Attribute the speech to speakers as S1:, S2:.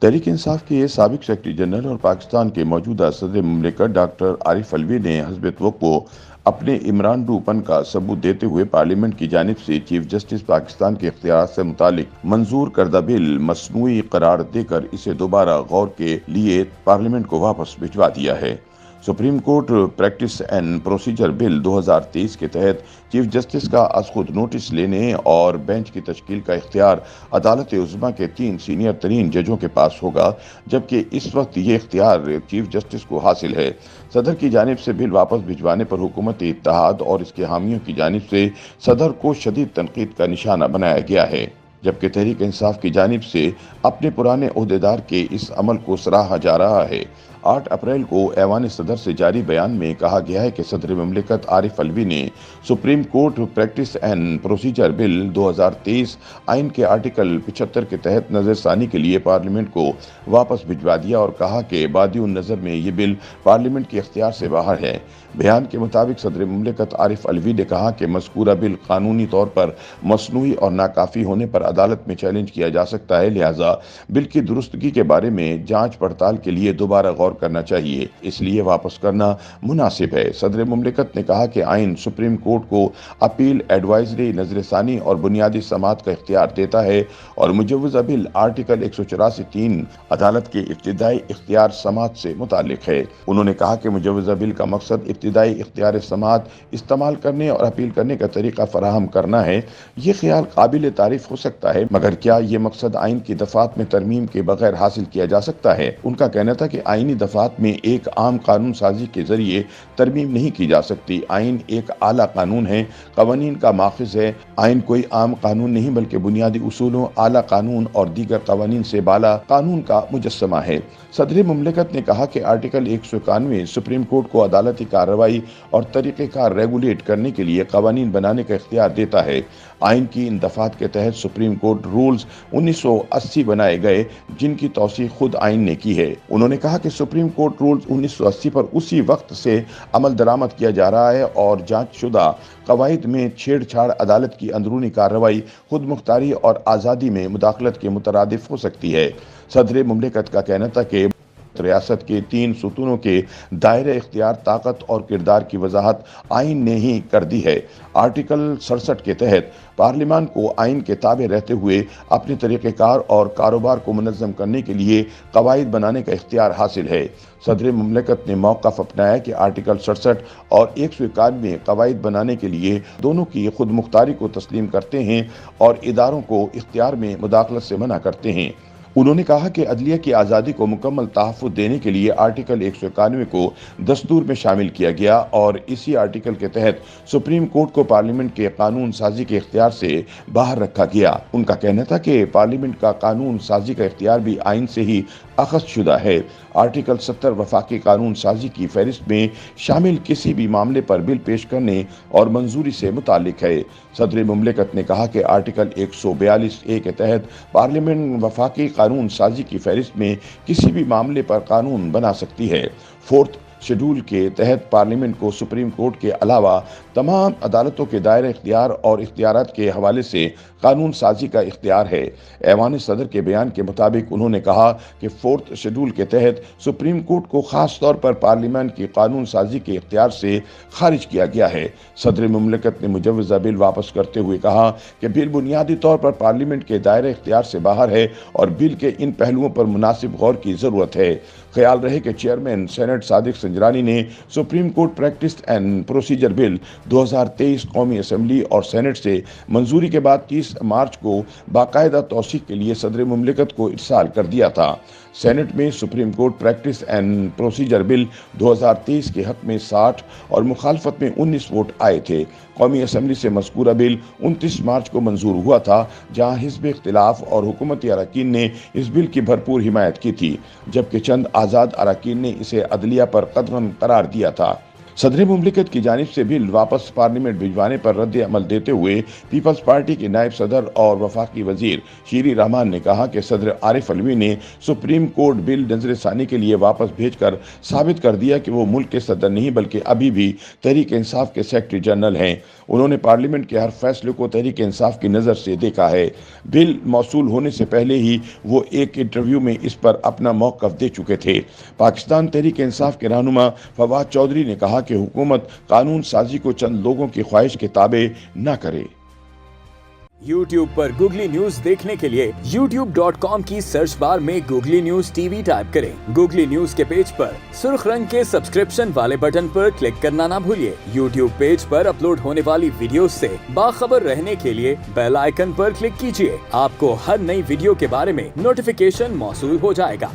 S1: तहरीक इंसाफ के साबिक secretary general और पाकिस्तान के मौजूदा सदर मुमलिकत डॉक्टर आरिफ अलवी ने हस्ब वक्त को अपने इमरान रूपन का सबूत देते हुए पार्लियामेंट की जानिब से चीफ जस्टिस पाकिस्तान के इख्तियार से मुतालिक मंजूर करदा बिल मसनूई करार देकर इसे दोबारा गौर के लिए पार्लियामेंट को वापस भिजवा दिया है। Supreme court practice and procedure bill 2023 के तहत चीफ जस्टिस का आज खुद नोटिस लेने और बेंच की तश्कील का इख्तियार अदालत उज़्मा के 3 सीनियर तरीन जजों के पास होगा, जबकि इस वक्त ये इख्तियार चीफ जस्टिस को हासिल है। सदर की जानिब से बिल वापस भिजवाने पर हुकूमत इत्तेहाद और इसके हामियों की जानिब से सदर को शदीद तनकीद का निशाना बनाया गया है, जबकि तहरीक इंसाफ की जानिब से अपने पुराने ओहदेदार के इस अमल को सराहा जा रहा है। 8 अप्रैल को ऐवान सदर से जारी बयान में कहा गया है कि सदर मुमलिकत आरिफ अलवी ने supreme court practice and procedure bill 2023 आइन के आर्टिकल 75 के तहत नज़रसानी के लिए पार्लियामेंट को वापस भिजवा दिया और कहा कि बादी उन नज़र में ये बिल पार्लियामेंट के इख्तियार से बाहर है। बयान के मुताबिक सदर मुमलिकत आरिफ अलवी ने कहा कि मज़कूरा बिल कानूनी तौर पर मसनूई और नाकाफ़ी होने पर अदालत में चैलेंज किया जा सकता है, लिहाजा बिल की दुरुस्तगी के बारे में जांच पड़ताल के लिए दोबारा गौर करना चाहिए, इसलिए वापस करना मुनासिब है। सदर मुमलिकत ने कहा कि आइन सुप्रीम कोर्ट को अपील, एडवाइजरी, नजरसानी और बुनियादी समाअत का इख्तियार देता है और मुजव्वज़ा बिल आर्टिकल 184(3) अदालत के इब्तिदाई इख्तियार समाअत से मुताल्लिक है। उन्होंने कहा कि मुजव्वज़ा बिल का मकसद इब्तिदाई इख्तियार समाअत इस्तेमाल करने और अपील करने का तरीका फराहम करना है। ये ख्याल काबिल तारीफ हो सकता है, मगर क्या ये मकसद आइन की दफात में तरमीम के बगैर हासिल किया जा सकता है? उनका कहना था कि आइनी दफात में एक आम कानून साजी के जरिए तरमीम नहीं की जा सकती। आइन एक आला कानून है, कवानीन का माखिज है। आइन कोई आम कानून नहीं बल्कि बुनियादी उसूलों, आला कानून और दीगर कवानीन से बाला कानून का मुजस्समा है। सदर मुमलिकत ने कहा कि आर्टिकल 191 सुप्रीम कोर्ट को अदालती कार्रवाई और तरीक़ेकार रेगुलेट करने के लिए कवानीन बनाने का इख्तियार देता है। आइन की इन दफात के तहत सुप्रीम कोर्ट रूल्स 1980 बनाए गए, जिनकी तौसीक़ खुद आइन ने की है। उन्होंने कहा कि सुप्रीम कोर्ट रूल्स 1980 पर उसी वक्त से अमल दरामद किया जा रहा है और जांच शुदा कवायद में छेड़छाड़ अदालत की अंदरूनी कार्रवाई, खुद मुख्तारी और आज़ादी में मुदाखलत के मुतरादिफ हो सकती है। सदर मुमलिकत का कहना था कि रियासत के 3 सुतूनों के दायरे इख्तियार, ताकत और किरदार की वजाहत आइन ने ही कर दी है। आर्टिकल 67 के तहत पार्लियामान को आइन के ताबे रहते हुए अपने तरीक़ेकार और कारोबार को मुनज़्ज़म करने के लिए कवायद बनाने का इख्तियार हासिल है। सदर मुमलिकत ने मौक़िफ़ अपनाया कि आर्टिकल 67 और 191 कवायद बनाने के लिए दोनों की खुद मुख्तारी को तस्लीम करते हैं और इदारों को इख्तियार में मुदाखलत से मना करते हैं। उन्होंने कहा कि अदलिया की आज़ादी को मुकम्मल तहफ़्फ़ुज़ देने के लिए आर्टिकल 191 को दस्तूर में शामिल किया गया और इसी आर्टिकल के तहत सुप्रीम कोर्ट को पार्लियामेंट के कानून साजी के इख्तियार से बाहर रखा गया। उनका कहना था कि पार्लियामेंट का कानून साजी का इख्तियार भी आइन से ही अखज़ शुदा है। आर्टिकल 70 वफाकी कानून साजी की फहरिस्त में शामिल किसी भी मामले पर बिल पेश करने और मंजूरी से मुताल्लिक है। सदर मुमलिकत ने कहा कि आर्टिकल 142(a) के तहत पार्लियामेंट वफाकी कानून साजी की फहरिस्त में किसी भी मामले पर कानून बना सकती है। 4th शेड्यूल के तहत पार्लियामेंट को सुप्रीम कोर्ट के अलावा तमाम अदालतों के दायरे इख्तियार और इख्तियारात के हवाले से कानून साजी का इख्तियार है। ऐवान सदर के बयान के मुताबिक उन्होंने कहा कि 4th शेड्यूल के तहत सुप्रीम कोर्ट को खास तौर पर पार्लियामेंट की कानून साजी के इख्तियार से खारिज किया गया है। सदर मुमलिकत ने मुजव्वज़ा बिल वापस करते हुए कहा कि बिल बुनियादी तौर पर पार्लियामेंट के दायरे इख्तियार से बाहर है और बिल के इन पहलुओं पर मुनासिब गौर की ज़रूरत है। ख्याल रहे कि चेयरमैन सेनेट सादिक संजरानी ने supreme court practice and procedure bill 2023 कौमी असम्बली और सेनेट से मंजूरी के बाद 30 मार्च को बाकायदा तौसीक़ के लिए सदर मुमलिकत को इरसाल कर दिया था। सेनेट में supreme court practice and procedure bill 2023 के हक में 60 और मुखालफत में 19 वोट आए थे। कौमी असम्बली से मज़कूरा बिल 29 मार्च को मंजूर हुआ था, जहाँ हिज़्ब इख्तिलाफ और हुकूमती अरकान ने इस बिल की भरपूर हिमायत की थी, जबकि चंद आज़ाद अरकान ने इसे अदलिया पर कदगन करार दिया था। सदर मुमलिकत की जानिब से बिल वापस पार्लियामेंट भिजवाने पर रद्द अमल देते हुए पीपल्स पार्टी के नायब सदर और वफाकी वजीर शीरी रहमान ने कहा कि सदर आरिफ अलवी ने सुप्रीम कोर्ट बिल नजर सानी के लिए वापस भेजकर साबित कर दिया कि वो मुल्क के सदर नहीं बल्कि अभी भी तहरीक इंसाफ के सेक्रेटरी जनरल हैं। उन्होंने पार्लियामेंट के हर फैसले को तहरीक इंसाफ की नज़र से देखा है। बिल मौसूल होने से पहले ही वो एक इंटरव्यू में इस पर अपना मौक़िफ़ दे चुके थे। पाकिस्तान तहरीक इंसाफ के रहनुमा फवाद चौधरी ने कहा कि हुकूमत कानून साजी को चंद लोगों की ख्वाहिश के ताबे न करे।
S2: YouTube पर गूगली न्यूज देखने के लिए youtube.com की सर्च बार में गूगली न्यूज टीवी टाइप करें। गूगली न्यूज के पेज पर सुर्ख रंग के सब्सक्रिप्शन वाले बटन पर क्लिक करना ना भूलिए। YouTube पेज पर अपलोड होने वाली वीडियोस से बाखबर रहने के लिए बेल आइकन पर क्लिक कीजिए। आपको हर नई वीडियो के बारे में नोटिफिकेशन मौसूल हो जाएगा।